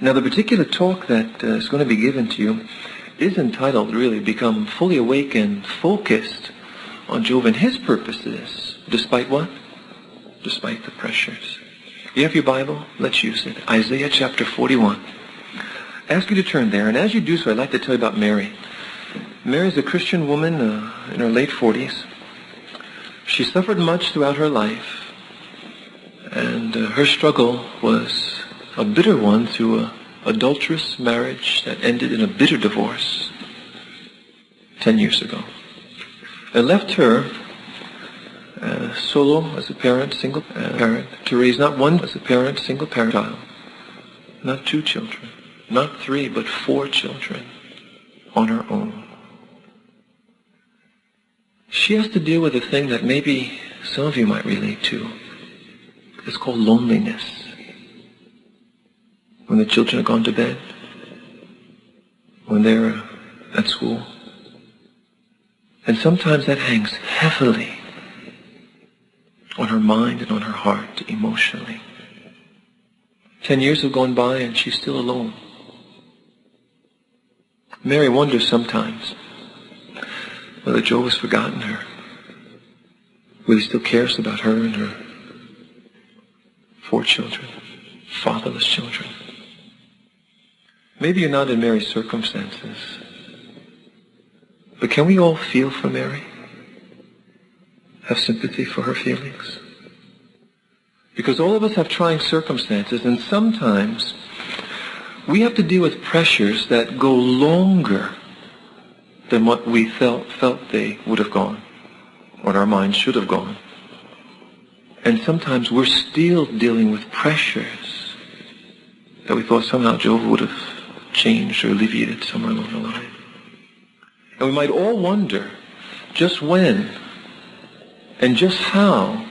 Now, the particular talk that is going to be given to you is entitled, really, Become Fully Awake and Focused on Jehovah and His purposes, despite what? Despite the pressures. You have your Bible? Let's use it. Isaiah chapter 41. I ask you to turn there, and as you do so, I'd like to tell you about Mary. Mary is a Christian woman in her late 40s. She suffered much throughout her life, and her struggle was a bitter one through an adulterous marriage that ended in a bitter divorce 10 years ago. It left her solo as a parent, single parent, to raise not one as a parent, single parent child, not 2 children, not 3, but 4 children on her own. She has to deal with a thing that maybe some of you might relate to. It's called loneliness. When the children are gone to bed, when they're at school. And sometimes that hangs heavily on her mind and on her heart emotionally. 10 years have gone by and she's still alone. Mary wonders sometimes whether Job has forgotten her, whether he still cares about her and her 4 children, fatherless children. Maybe you're not in Mary's circumstances, but can we all feel for Mary? Have sympathy for her feelings? Because all of us have trying circumstances, and sometimes we have to deal with pressures that go longer than what we felt they would have gone, what our minds should have gone. And sometimes we're still dealing with pressures that we thought somehow Jehovah would have changed or alleviated somewhere along the line. And we might all wonder just when and just how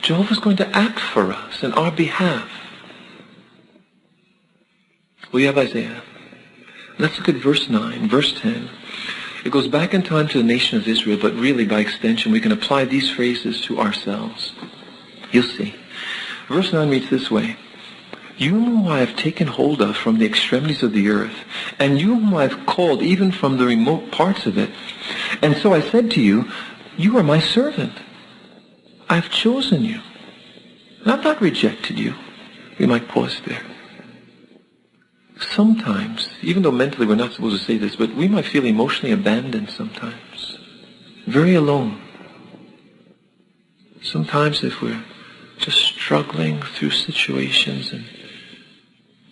Jehovah's going to act for us in our behalf. We have Isaiah. Let's look at verse 9, verse 10. It goes back in time to the nation of Israel, but really by extension we can apply these phrases to ourselves. You'll see. Verse 9 reads this way. You whom I have taken hold of from the extremities of the earth, and you whom I have called even from the remote parts of it. And so I said to you, you are my servant. I have chosen you. And I've not rejected you. We might pause there. Sometimes, even though mentally we're not supposed to say this, but we might feel emotionally abandoned sometimes. Very alone. Sometimes if we're just struggling through situations and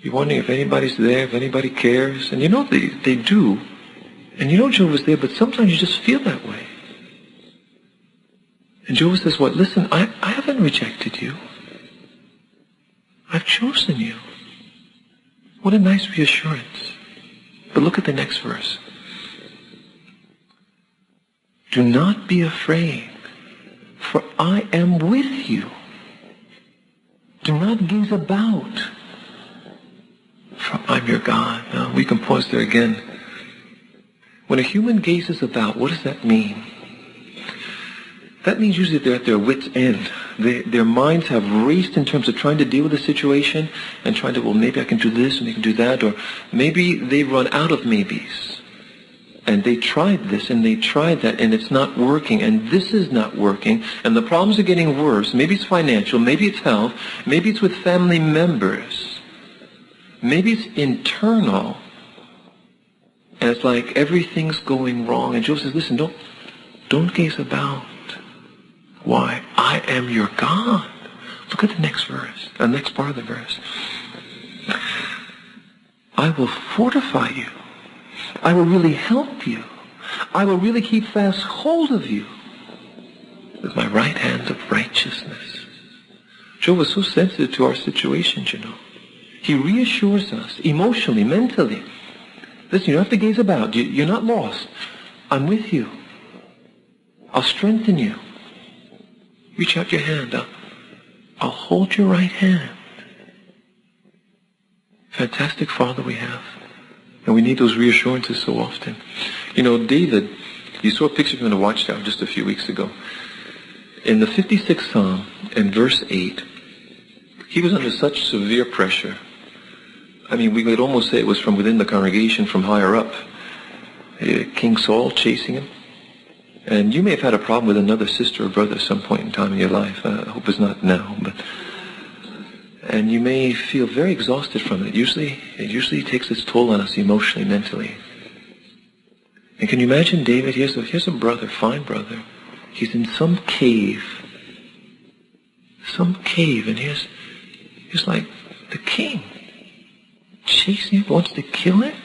you're wondering if anybody's there, if anybody cares. And you know they do. And you know Jehovah's there, but sometimes you just feel that way. And Jehovah says, what? Listen, I haven't rejected you. I've chosen you. What a nice reassurance. But look at the next verse. Do not be afraid, for I am with you. Do not gaze about, for I'm your God. Now, we can pause there again. When a human gazes about, what does that mean? That means usually they're at their wits' end. Their minds have raced in terms of trying to deal with the situation and trying to, well, maybe I can do this and I can do that, or maybe they've run out of maybes. And they tried this and they tried that and it's not working and this is not working and the problems are getting worse. Maybe it's financial, maybe it's health, maybe it's with family members. Maybe it's internal. And it's like everything's going wrong. And Joseph says, listen, don't gaze about. Why? I am your God. Look at the next verse, the next part of the verse. I will fortify you. I will really help you. I will really keep fast hold of you with my right hand of righteousness. Job was so sensitive to our situations, you know. He reassures us emotionally, mentally. Listen, you don't have to gaze about. You're not lost. I'm with you. I'll strengthen you. Reach out your hand. I'll hold your right hand. Fantastic Father we have. And we need those reassurances so often. You know, David, you saw a picture of him in the Watchtower just a few weeks ago. In the 56th Psalm, in verse 8, he was under such severe pressure I mean, we could almost say it was from within the congregation, from higher up. King Saul chasing him. And you may have had a problem with another sister or brother at some point in time in your life. I hope it's not now, and you may feel very exhausted from it. It usually takes its toll on us emotionally, mentally. And can you imagine David? Here's a brother, fine brother. He's in some cave, and here's like the king chasing him, wants to kill him.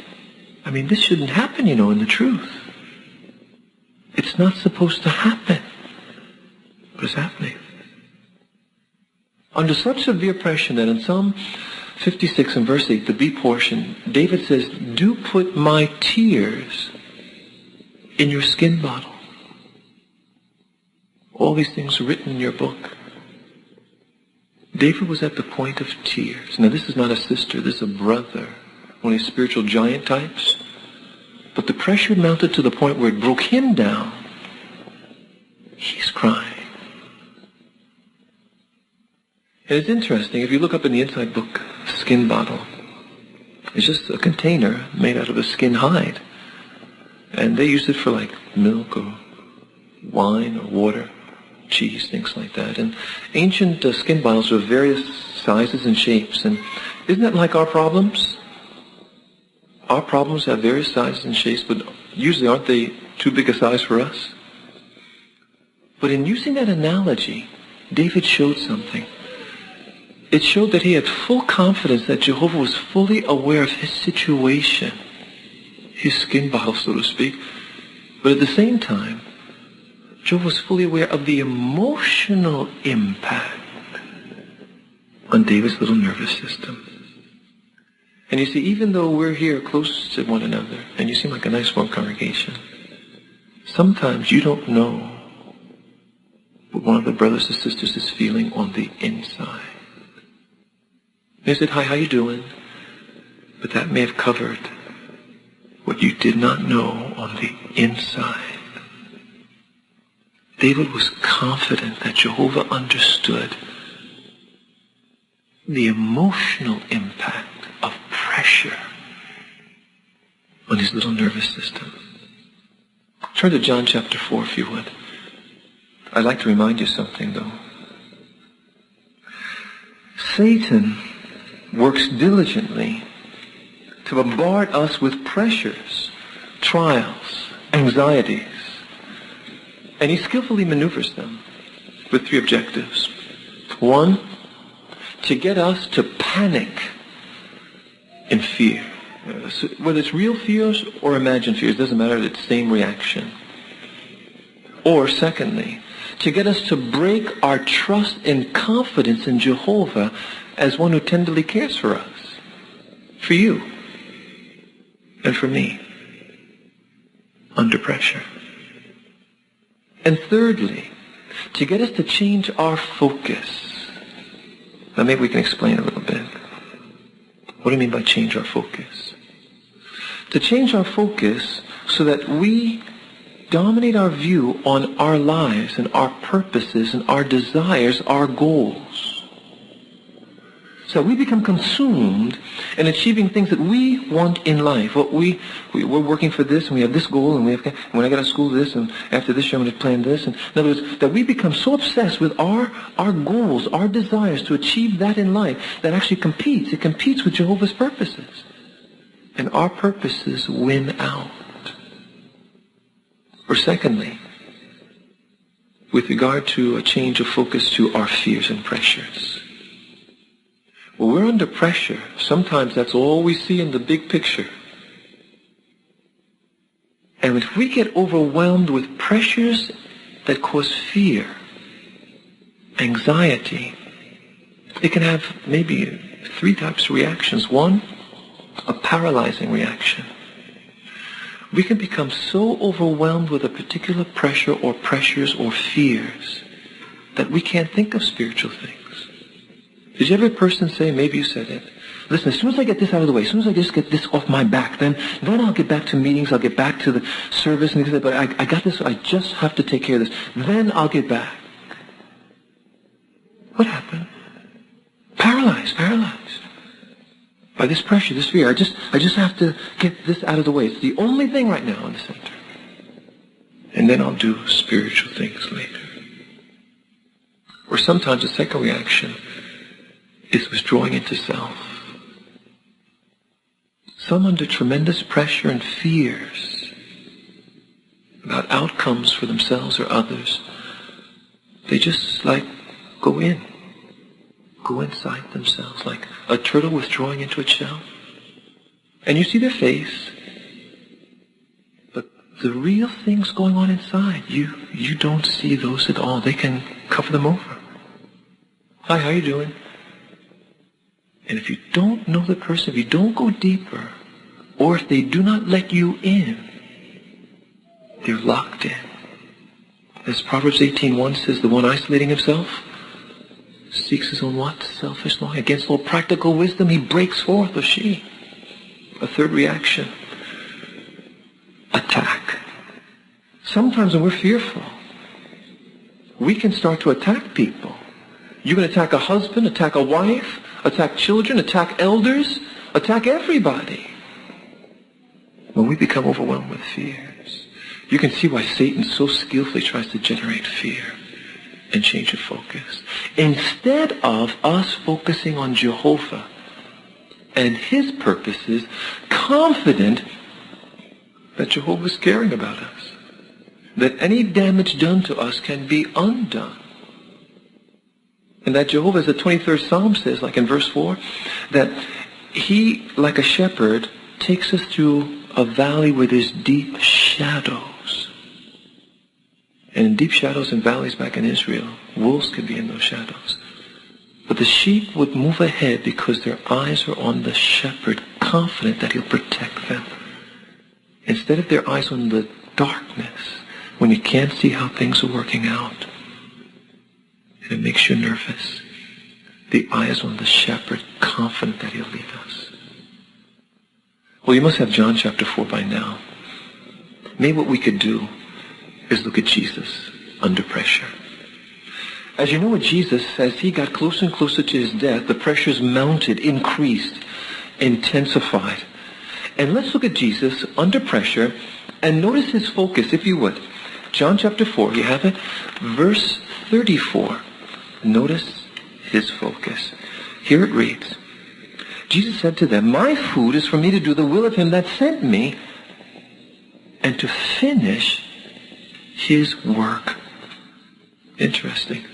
I mean, this shouldn't happen, in the truth. It's not supposed to happen. But it's happening. Under such severe pressure that in Psalm 56 and verse 8, the B portion, David says, "Do put my tears in your skin bottle." All these things are written in your book. David was at the point of tears. Now, this is not a sister, this is a brother, one of these spiritual giant types. But the pressure mounted to the point where it broke him down. He's crying. And it's interesting, if you look up in the inside book, skin bottle, it's just a container made out of a skin hide. And they use it for like milk or wine or water, cheese, things like that. And ancient skin bottles are of various sizes and shapes. And isn't that like our problems? Our problems have various sizes and shapes, but usually aren't they too big a size for us? But in using that analogy, David showed something. It showed that he had full confidence that Jehovah was fully aware of his situation, his skin bottle, so to speak. But at the same time, Jehovah was fully aware of the emotional impact on David's little nervous system. And you see, even though we're here close to one another, and you seem like a nice warm congregation, sometimes you don't know what one of the brothers or sisters is feeling on the inside. They said, "Hi, how you doing?" But that may have covered what you did not know on the inside. David was confident that Jehovah understood the emotional impact of pressure on his little nervous system. Turn to John chapter 4, if you would. I'd like to remind you something, though. Satan works diligently to bombard us with pressures, trials, anxieties, and he skillfully maneuvers them with three objectives. One, to get us to panic in fear. Whether it's real fears or imagined fears, doesn't matter, it's the same reaction. Or secondly, to get us to break our trust and confidence in Jehovah as one who tenderly cares for us, for you, and for me, under pressure. And thirdly, to get us to change our focus. Now maybe we can explain a little bit. What do you mean by change our focus? To change our focus so that we dominate our view on our lives and our purposes and our desires, our goals. So we become consumed in achieving things that we want in life. We're working for this, and we have this goal, and when I get out of school, this, and after this year, I'm going to plan this. And in other words, that we become so obsessed with our goals, our desires to achieve that in life, that actually competes. It competes with Jehovah's purposes. And our purposes win out. Or secondly, with regard to a change of focus to our fears and pressures. When we're under pressure, sometimes that's all we see in the big picture. And if we get overwhelmed with pressures that cause fear, anxiety, it can have maybe three types of reactions. One, a paralyzing reaction. We can become so overwhelmed with a particular pressure or pressures or fears that we can't think of spiritual things. Did you ever hear a person say, maybe you said it, listen, as soon as I get this out of the way, as soon as I just get this off my back, then I'll get back to meetings, I'll get back to the service, and but I got this, I just have to take care of this. Then I'll get back. What happened? Paralyzed. by this pressure, this fear. I just have to get this out of the way. It's the only thing right now in the center. And then I'll do spiritual things later. Or sometimes the second reaction is withdrawing into self. Some under tremendous pressure and fears about outcomes for themselves or others, they just go inside themselves like a turtle withdrawing into its shell. And you see their face, but the real things going on inside, you don't see those at all. They can cover them over. Hi, how you doing? And if you don't know the person, if you don't go deeper, or if they do not let you in, they're locked in. As Proverbs 18:1 says, the one isolating himself seeks his own what? Selfish longing. Against all practical wisdom, he breaks forth, or she. A third reaction, attack. Sometimes when we're fearful, we can start to attack people. You can attack a husband, attack a wife, attack children, attack elders, attack everybody. When we become overwhelmed with fears, you can see why Satan so skillfully tries to generate fear and change your focus. Instead of us focusing on Jehovah and his purposes, confident that Jehovah is caring about us, that any damage done to us can be undone. And that Jehovah, as the 23rd Psalm says, like in verse 4, that he, like a shepherd, takes us through a valley where there's deep shadows. And in deep shadows and valleys back in Israel, wolves could be in those shadows. But the sheep would move ahead because their eyes are on the shepherd, confident that he'll protect them. Instead of their eyes on the darkness, when you can't see how things are working out, and it makes you nervous. The eyes on the shepherd, confident that he'll lead us. Well, you must have John chapter 4 by now. Maybe what we could do is look at Jesus under pressure. As you know, with Jesus, as he got closer and closer to his death, the pressures mounted, increased, intensified. And let's look at Jesus under pressure and notice his focus, if you would. John chapter 4, you have it? Verse 34. Notice his focus. Here it reads, Jesus said to them, my food is for me to do the will of him that sent me and to finish his work. Interesting.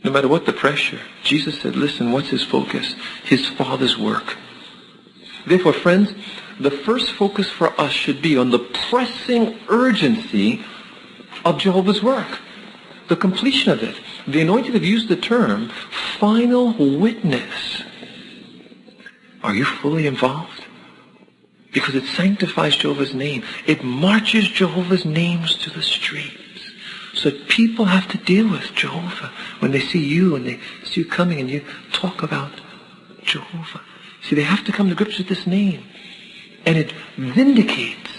No matter what the pressure, Jesus said, listen, what's his focus? His Father's work. Therefore, friends, the first focus for us should be on the pressing urgency of Jehovah's work. The completion of it. The anointed have used the term final witness. Are you fully involved? Because it sanctifies Jehovah's name. It marches Jehovah's names to the streets. So people have to deal with Jehovah when they see you and they see you coming and you talk about Jehovah. See, they have to come to grips with this name. And it vindicates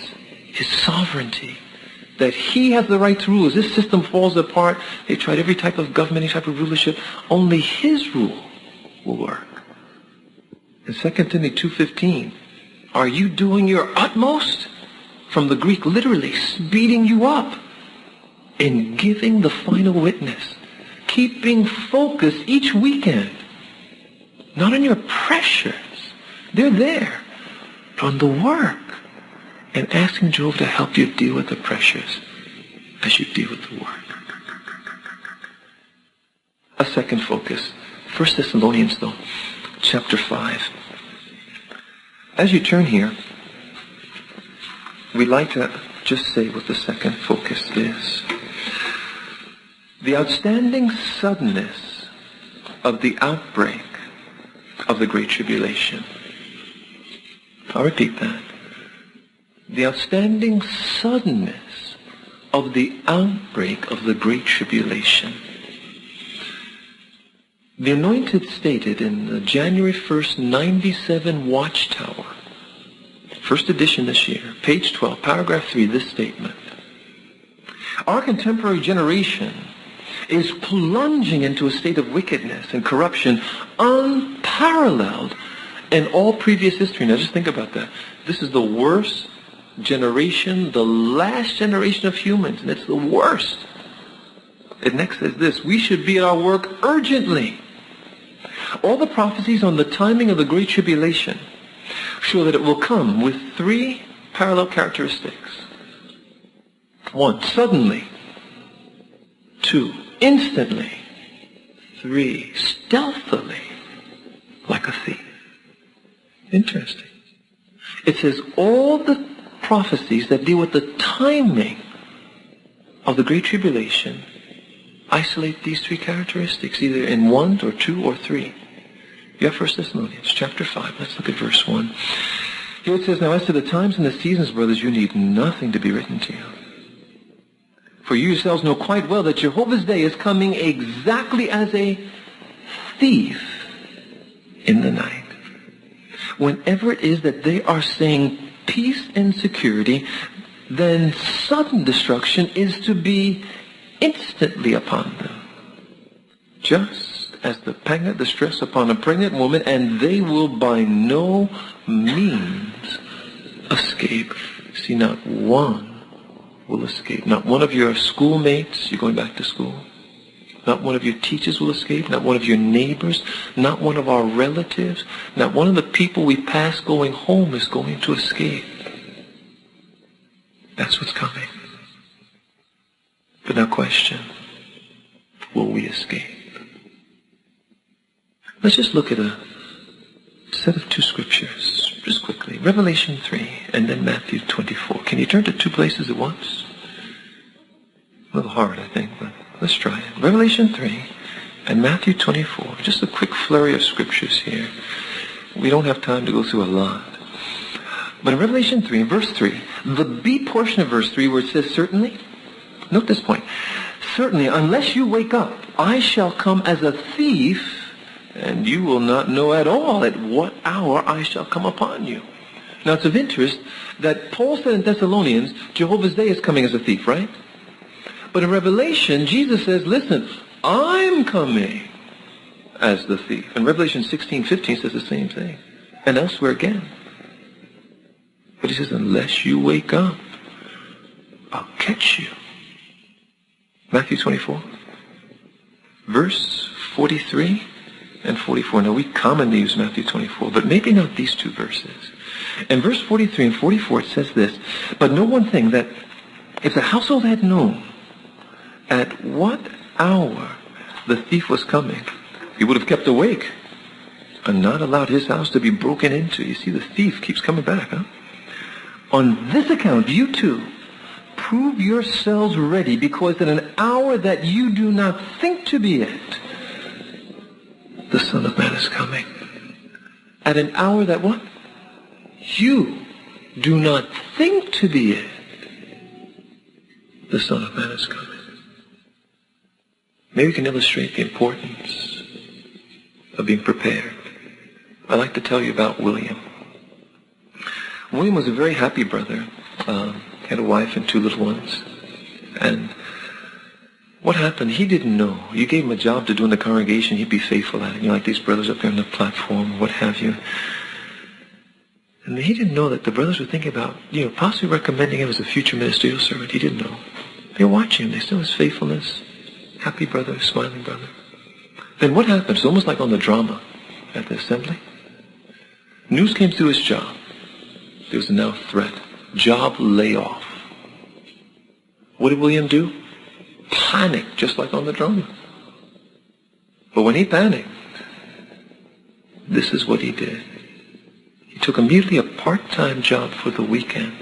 his sovereignty. That he has the right to rule. As this system falls apart, they tried every type of government, any type of rulership. Only his rule will work. In 2 Timothy 2:15, are you doing your utmost? From the Greek, literally, speeding you up in giving the final witness. Keeping focus each weekend. Not on your pressures. They're there. But on the work. And asking Jehovah to help you deal with the pressures as you deal with the work. A second focus. 1 Thessalonians, though, chapter 5. As you turn here, we'd like to just say what the second focus is. The outstanding suddenness of the outbreak of the Great Tribulation. I'll repeat that. The outstanding suddenness of the outbreak of the Great Tribulation. The Anointed stated in the January 1st, 97 Watchtower, first edition this year, page 12, paragraph 3, this statement. Our contemporary generation is plunging into a state of wickedness and corruption unparalleled in all previous history. Now just think about that. This is the worst generation, the last generation of humans, and it's the worst. It next says this: we should be at our work urgently. All the prophecies on the timing of the Great Tribulation show that it will come with three parallel characteristics. 1, suddenly. 2, instantly. 3, stealthily, like a thief. Interesting. It says all the prophecies that deal with the timing of the Great Tribulation isolate these three characteristics, either in 1 or 2 or 3. You have 1 Thessalonians chapter 5. Let's look at verse 1. Here it says, now as to the times and the seasons, brothers, you need nothing to be written to you. For you yourselves know quite well that Jehovah's day is coming exactly as a thief in the night. Whenever it is that they are saying peace and security, then sudden destruction is to be instantly upon them. Just as the pang of distress upon a pregnant woman, and they will by no means escape. See, not one will escape. Not one of your schoolmates, you're going back to school. Not one of your teachers will escape. Not one of your neighbors. Not one of our relatives. Not one of the people we pass going home is going to escape. That's what's coming. But now question, will we escape? Let's just look at a set of two scriptures, just quickly. Revelation 3 and then Matthew 24. Can you turn to two places at once? A little hard, I think, but let's try it. Revelation 3 and Matthew 24. Just a quick flurry of scriptures here. We don't have time to go through a lot. But in Revelation 3, in verse 3, the B portion of verse 3 where it says certainly, note this point. Certainly, unless you wake up, I shall come as a thief, and you will not know at all at what hour I shall come upon you. Now, it's of interest that Paul said in Thessalonians, Jehovah's day is coming as a thief, right? But in Revelation, Jesus says, listen, I'm coming as the thief. And Revelation 16:15 says the same thing. And elsewhere again. But he says, unless you wake up, I'll catch you. Matthew 24, verse 43 and 44. Now, we commonly use Matthew 24, but maybe not these two verses. In verse 43 and 44, it says this, but know one thing, that if the household had known at what hour the thief was coming, he would have kept awake and not allowed his house to be broken into. You see, the thief keeps coming back, huh? On this account, you too, prove yourselves ready, because at an hour that you do not think to be it, the Son of Man is coming. At an hour that what? You do not think to be it, the Son of Man is coming. Maybe we can illustrate the importance of being prepared. I'd like to tell you about William. William was a very happy brother. He had a wife and 2 little ones. And what happened? He didn't know. You gave him a job to do in the congregation, he'd be faithful at it. You know, like these brothers up there on the platform, what have you. And he didn't know that the brothers were thinking about, possibly recommending him as a future ministerial servant. He didn't know. They were watching him. They saw his faithfulness. Happy brother, smiling brother. Then what happened? It's almost like on the drama at the assembly. News came through his job. There was a now threat. Job layoff. What did William do? Panic, just like on the drama. But when he panicked, this is what he did. He took immediately a part-time job for the weekend,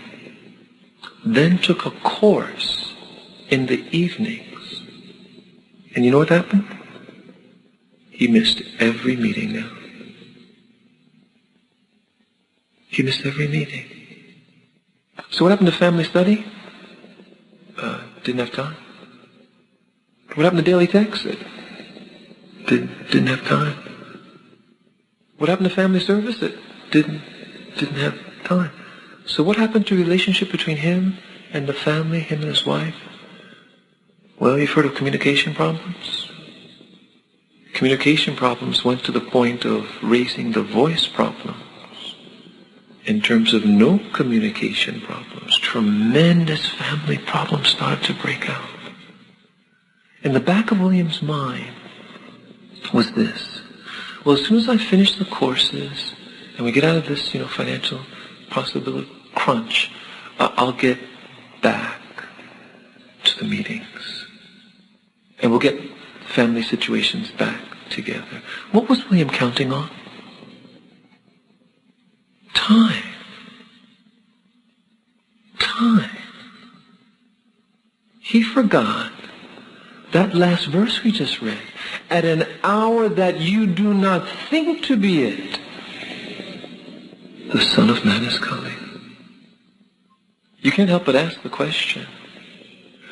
then took a course in the evenings. And you know what happened? He missed every meeting now. He missed every meeting. So what happened to family study? Didn't have time. What happened to daily text? Didn't have time. What happened to family service? It didn't have time. So what happened to the relationship between him and the family, him and his wife? Well, you've heard of communication problems. Communication problems went to the point of raising the voice problem. in terms of no communication problems, tremendous family problems started to break out. In the back of William's mind was this: well, as soon as I finish the courses and we get out of this, financial possibility crunch, I'll get back to the meetings. And we'll get family situations back together. What was William counting on? Time. Time. He forgot that last verse we just read. At an hour that you do not think to be it, the Son of Man is coming. You can't help but ask the question,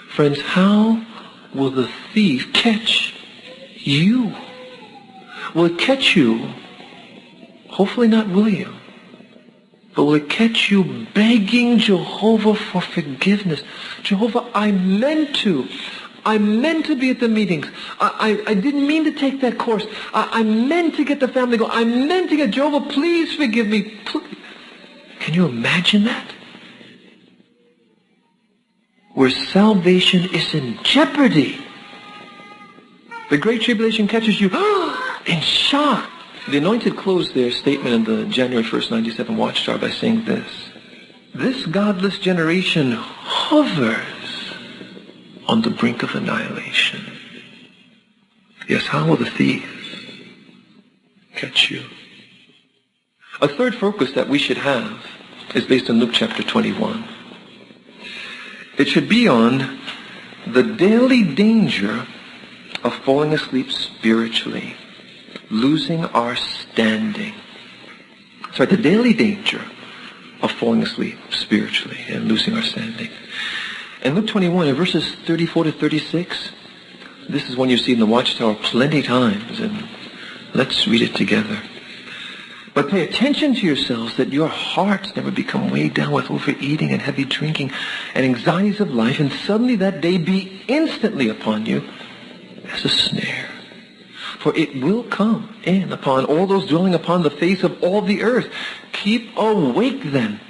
friends, how will the thief catch you? Will it catch you, hopefully not William, but will it catch you begging Jehovah for forgiveness? Jehovah, I meant to be at the meetings. I didn't mean to take that course. I meant to get the family going. I meant to get Jehovah, please forgive me. Please. Can you imagine that? Where salvation is in jeopardy. The Great Tribulation catches you in shock. The Anointed closed their statement in the January 1st, 97 Watchtower by saying this: this godless generation hovers on the brink of annihilation. Yes, how will the thief catch you? A third focus that we should have is based on Luke chapter 21. It should be on the daily danger of falling asleep spiritually, losing our standing. Sorry, the daily danger of falling asleep spiritually and losing our standing. In Luke 21, in verses 34 to 36, this is one you see in the Watchtower plenty times, and let's read it together. But pay attention to yourselves that your hearts never become weighed down with overeating and heavy drinking and anxieties of life, and suddenly that day be instantly upon you as a snare. For it will come in upon all those dwelling upon the face of all the earth. Keep awake then,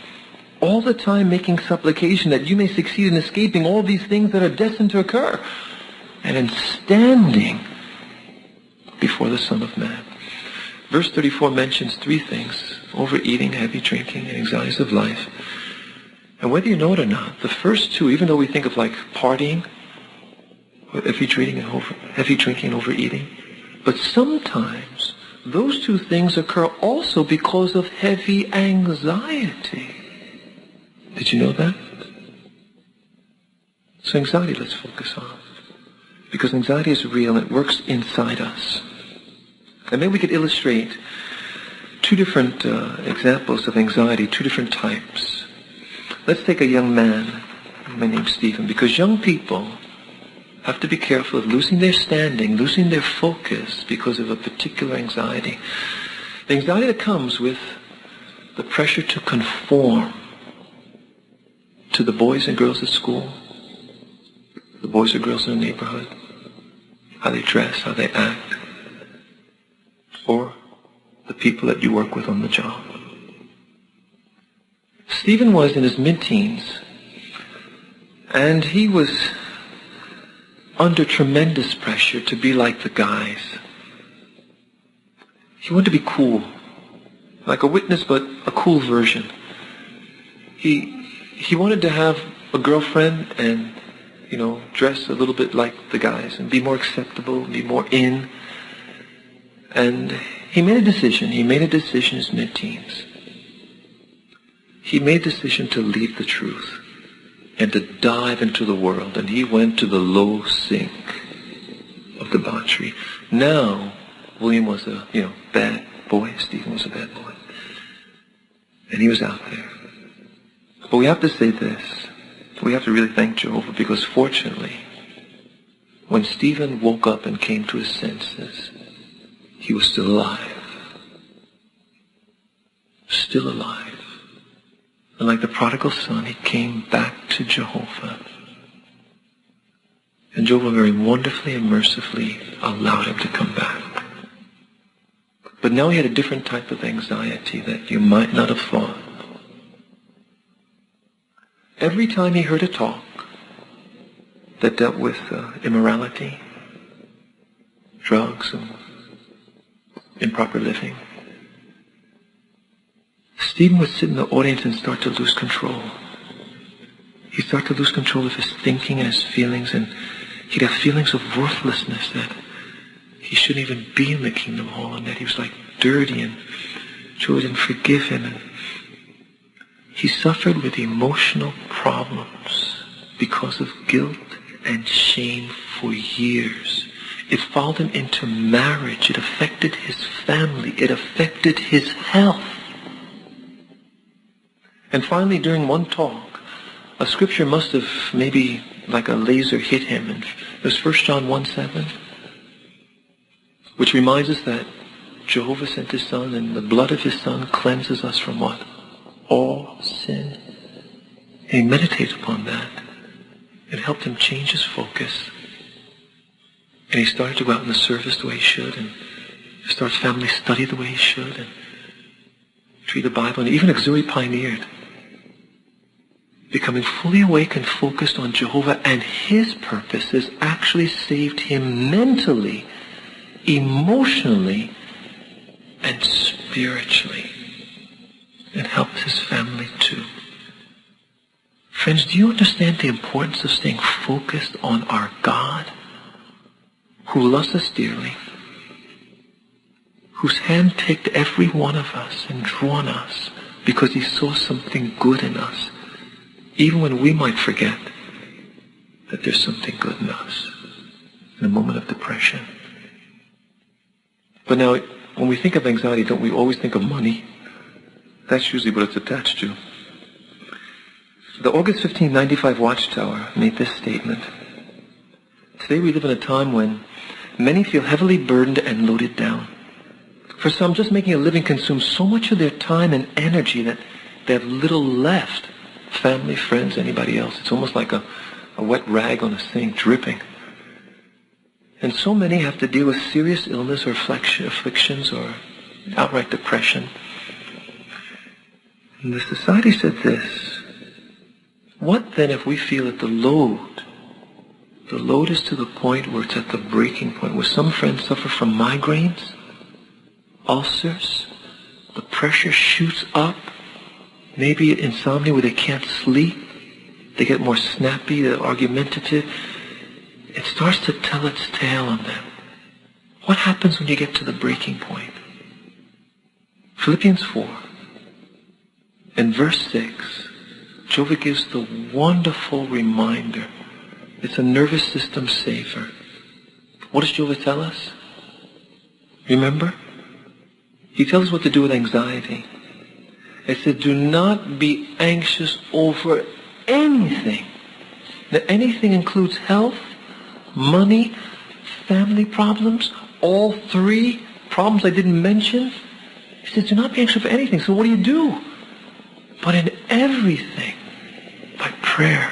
all the time making supplication that you may succeed in escaping all these things that are destined to occur, and in standing before the Son of Man. Verse 34 mentions three things: overeating, heavy drinking, and anxieties of life. And whether you know it or not, the first two, even though we think of like partying, heavy drinking and overeating, but sometimes those two things occur also because of heavy anxiety. Did you know that? So anxiety, let's focus on. Because anxiety is real and it works inside us. And maybe we could illustrate two different examples of anxiety, two different types. Let's take a young man, my name's Stephen, because young people have to be careful of losing their standing, losing their focus because of a particular anxiety. The anxiety that comes with the pressure to conform to the boys and girls at school, the boys or girls in the neighborhood, how they dress, how they act, or the people that you work with on the job. Stephen was in his mid-teens, and he was under tremendous pressure to be like the guys. He wanted to be cool, like a witness, but a cool version. He wanted to have a girlfriend and, dress a little bit like the guys and be more acceptable, be more in. And he made a decision. He made a decision in his mid-teens. He made a decision to leave the truth and to dive into the world. And he went to the low sink of debauchery. Now, William was a, bad boy. Stephen was a bad boy. And he was out there. But we have to say this. We have to really thank Jehovah, because fortunately, when Stephen woke up and came to his senses, he was still alive. Still alive. And like the prodigal son, he came back to Jehovah. And Jehovah very wonderfully and mercifully allowed him to come back. But now he had a different type of anxiety that you might not have thought. every time he heard a talk that dealt with immorality, drugs, and improper living, Stephen would sit in the audience and start to lose control. He'd start to lose control of his thinking and his feelings, and he'd have feelings of worthlessness, that he shouldn't even be in the kingdom hall, and that he was like dirty, and Joe didn't forgive him. And he suffered with emotional problems because of guilt and shame for years. It followed him into marriage. It affected his family. It affected his health. And finally, during one talk, a scripture must have maybe like a laser hit him. And it was 1 John 1:7, which reminds us that Jehovah sent his Son, and the blood of his Son cleanses us from what? All sin. And he meditated upon that. It helped him change his focus. And he started to go out in the service the way he should, and start family study the way he should, and read the Bible, and even auxiliary pioneered, becoming fully awake and focused on Jehovah and his purposes actually saved him mentally, emotionally, and spiritually, and helped his family too. Friends, do you understand the importance of staying focused on our God, who loves us dearly, who's handpicked every one of us and drawn us because he saw something good in us, even when we might forget that there's something good in us in a moment of depression. But now, when we think of anxiety, don't we always think of money? That's usually what it's attached to. The August 1595 Watchtower made this statement: "Today we live in a time when many feel heavily burdened and loaded down. For some, just making a living consumes so much of their time and energy that they have little left. Family, friends, anybody else. It's almost like a wet rag on a sink, dripping. And so many have to deal with serious illness or afflictions or outright depression." And the society said this: what then if we feel that the load is to the point where it's at the breaking point, where some friends suffer from migraines, ulcers, the pressure shoots up, maybe insomnia where they can't sleep, they get more snappy, they're argumentative. It starts to tell its tale on them. What happens when you get to the breaking point? Philippians 4 and verse 6, Jehovah gives the wonderful reminder. It's a nervous system saver. What does Jehovah tell us? Remember? He tells us what to do with anxiety. It said, do not be anxious over anything. Now, anything includes health, money, family problems, all three problems I didn't mention. He says, do not be anxious for anything. So what do you do? But in everything, by prayer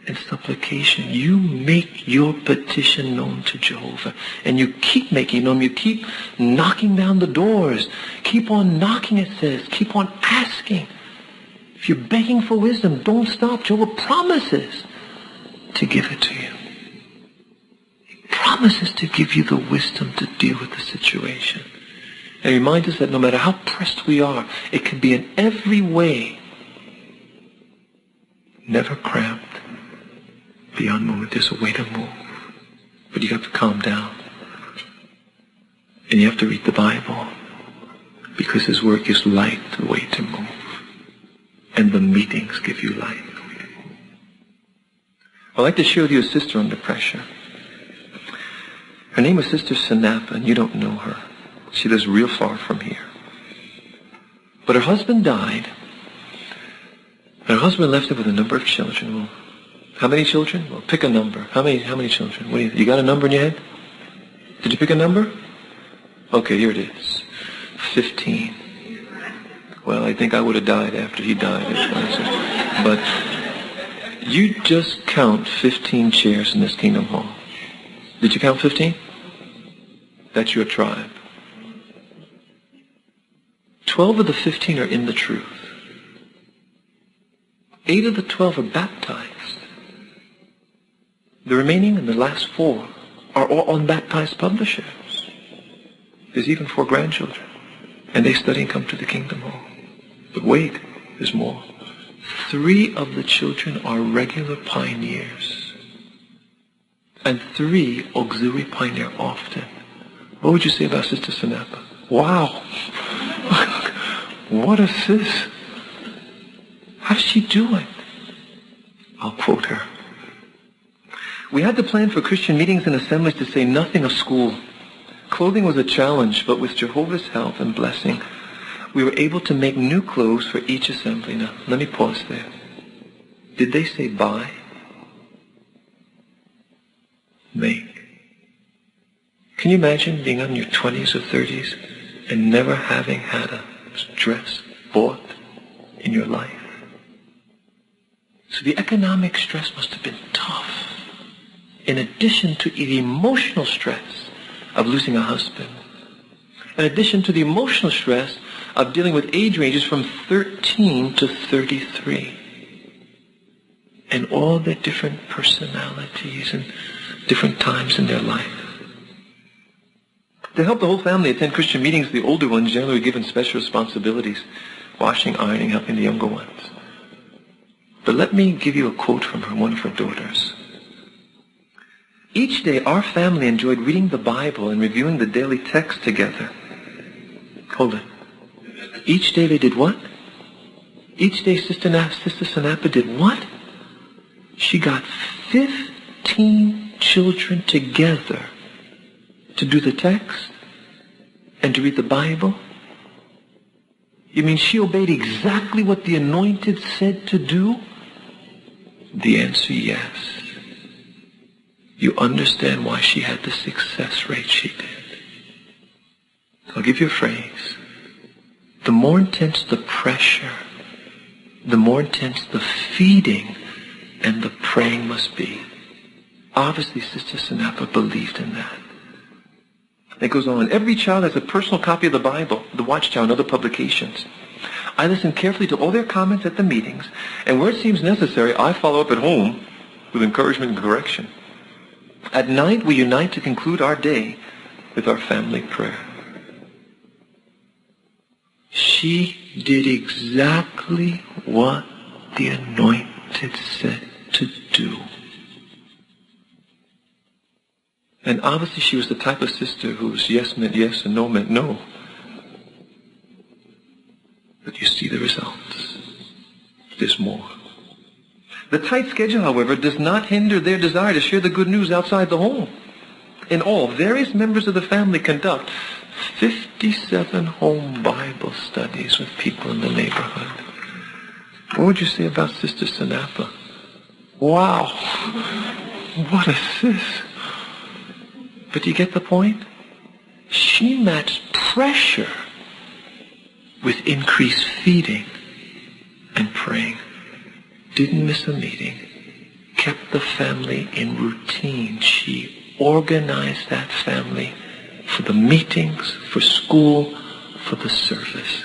and supplication, you make your petition known to Jehovah. And you keep making it known. You keep knocking down the doors. Keep on knocking, it says. Keep on asking. If you're begging for wisdom, don't stop. Jehovah promises to give it to you. He promises to give you the wisdom to deal with the situation. And he reminds us that no matter how pressed we are, it can be in every way never cramped, beyond movement. There's a way to move. But you have to calm down. And you have to read the Bible, because his word gives light the way to move. And the meetings give you light. I'd like to share with you a sister under pressure. Her name is Sister Sanapa, and you don't know her. She lives real far from here. But her husband died. Her husband left her with a number of children. Well, how many children? Well, pick a number. How many children? What do you got a number in your head? Did you pick a number? Okay, here it is. 15. Well, I think I would have died after he died. But you just count 15 chairs in this kingdom hall. Did you count 15? That's your tribe. 12 of the 15 are in the truth. 8 of the 12 are baptized. The remaining and the last 4 are all unbaptized publishers. There's even 4 grandchildren. And they study and come to the Kingdom Hall. But wait, there's more. 3 of the children are regular pioneers. And 3 auxiliary pioneer often. What would you say about Sister Sanapa? Wow! What a sis! How does she do it? I'll quote her. We had to plan for Christian meetings and assemblies to say nothing of school. Clothing was a challenge, but with Jehovah's help and blessing, we were able to make new clothes for each assembly. Now, let me pause there. Did they say buy? Make. Can you imagine being in your 20s or 30s and never having had a dress bought in your life? So the economic stress must have been tough. In addition to the emotional stress of losing a husband. In addition to the emotional stress of dealing with age ranges from 13 to 33. And all their different personalities and different times in their life. To help the whole family attend Christian meetings, the older ones generally were given special responsibilities. Washing, ironing, helping the younger ones. But let me give you a quote from her, one of her daughters. Each day, our family enjoyed reading the Bible and reviewing the daily text together. Hold it. Each day they did what? Each day Sister Sanapa did what? She got 15 children together to do the text and to read the Bible. You mean she obeyed exactly what the anointed said to do? The answer, yes. You understand why she had the success rate she did. I'll give you a phrase. The more intense the pressure, the more intense the feeding and the praying must be. Obviously, Sister Sanapa believed in that. It goes on. Every child has a personal copy of the Bible, the Watchtower, and other publications. I listen carefully to all their comments at the meetings, and where it seems necessary, I follow up at home with encouragement and correction. At night, we unite to conclude our day with our family prayer. She did exactly what the anointed said to do. And obviously she was the type of sister whose yes meant yes and no meant no. But you see the results. There's more. The tight schedule, however, does not hinder their desire to share the good news outside the home. In all, various members of the family conduct 57 home Bible studies with people in the neighborhood. What would you say about Sister Sanapa? Wow! What a sis! But do you get the point? She matched pressure with increased feeding and praying. Didn't miss a meeting. Kept the family in routine. She organized that family for the meetings, for school, for the service.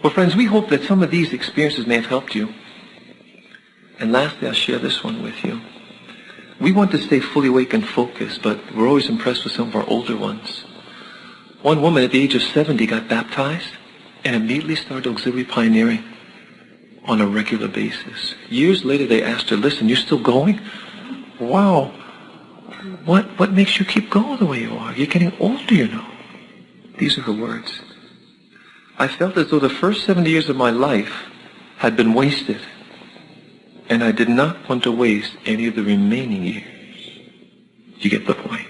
Well, friends, we hope that some of these experiences may have helped you. And lastly, I'll share this one with you. We want to stay fully awake and focused, but we're always impressed with some of our older ones. One woman at the age of 70 got baptized and immediately started auxiliary pioneering on a regular basis. Years later, they asked her, listen, you're still going? Wow. What makes you keep going the way you are? You're getting older, you know. These are her words. I felt as though the first 70 years of my life had been wasted. And I did not want to waste any of the remaining years. You get the point?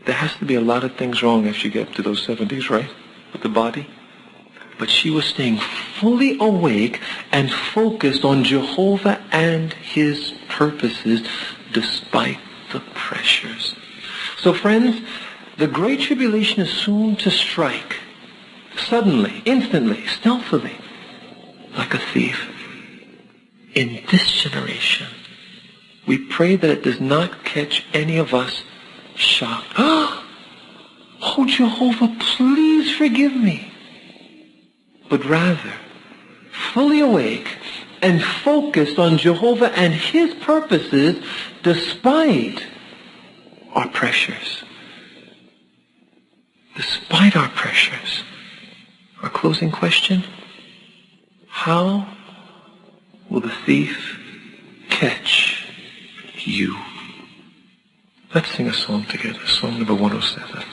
There has to be a lot of things wrong after you get to those 70s, right? With the body. But she was staying fully awake and focused on Jehovah and His purposes despite the pressures. So friends, the Great Tribulation is soon to strike. Suddenly, instantly, stealthily, like a thief. In this generation, we pray that it does not catch any of us shocked. Oh, Jehovah, please forgive me. But rather, fully awake and focused on Jehovah and his purposes despite our pressures. Despite our pressures. Our closing question: how will the thief catch you? Let's sing a song together, song number 107.